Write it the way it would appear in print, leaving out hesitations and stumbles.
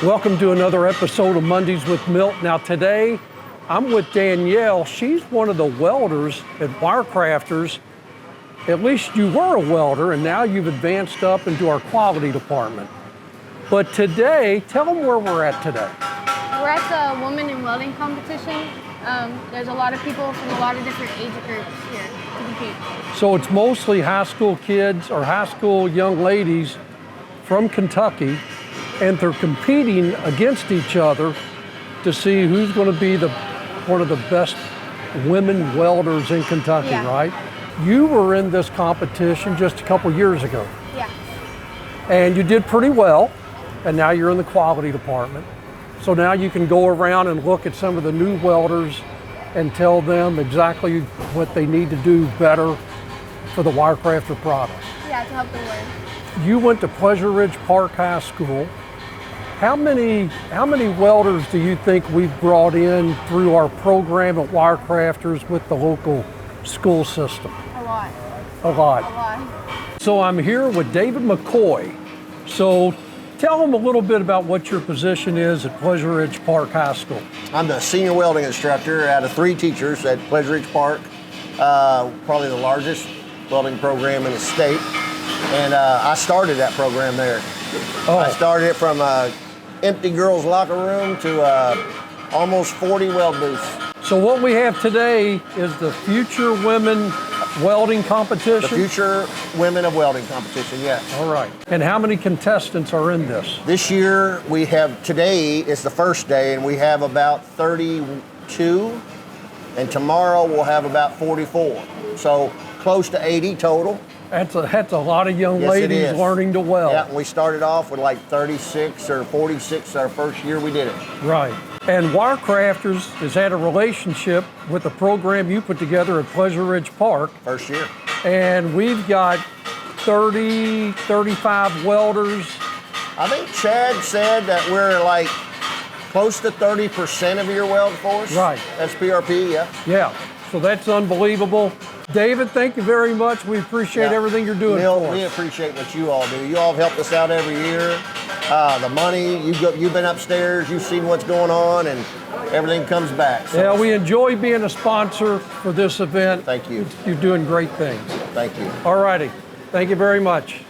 Welcome to another episode of Mondays with Milt. Now today, I'm with Danielle. She's one of the welders at WireCrafters. At least you were a welder, and now you've advanced up into our quality department. But today, tell them where we're at today. We're at the Women in Welding competition. There's a lot of people from a lot of different age groups here to compete. So it's mostly high school kids or high school young ladies from Kentucky, and they're competing against each other to see who's going to be one of the best women welders in Kentucky, right? You were in this competition just a couple years ago. Yeah. And you did pretty well, and now you're in the quality department. So now you can go around and look at some of the new welders and tell them exactly what they need to do better for the WireCrafter product. Yeah, to help them learn. You went to Pleasure Ridge Park High School. How many welders do you think we've brought in through our program at WireCrafters with the local school system? A lot. A lot. A lot. So I'm here with David McCoy. So tell them a little bit about what your position is at Pleasure Ridge Park High School. I'm the senior welding instructor out of 3 teachers at Pleasure Ridge Park, probably the largest welding program in the state. And I started that program there. Oh. I started it from an empty girls' locker room to almost 40 weld booths. So what we have today is the Future Women Welding competition? The Future Women of Welding competition, yes. All right. And how many contestants are in this? This year we have, today is the first day, and we have about 32, and tomorrow we'll have about 44. So close to 80 total. That's a lot of young ladies learning to weld. Yeah, we started off with like 36 or 46 our first year we did it. Right. And WireCrafters has had a relationship with the program you put together at Pleasure Ridge Park. First year. And we've got 30, 35 welders. I think Chad said that we're like close to 30% of your weld force. Right. That's PRP, yeah. Yeah, so that's unbelievable. David, thank you very much. We appreciate everything you're doing Milt, for us. we appreciate what you all do. You all have helped us out every year. The money, you've been upstairs, you've seen what's going on, and everything comes back. So. Yeah, we enjoy being a sponsor for this event. Thank you. You're doing great things. Thank you. All righty. Thank you very much.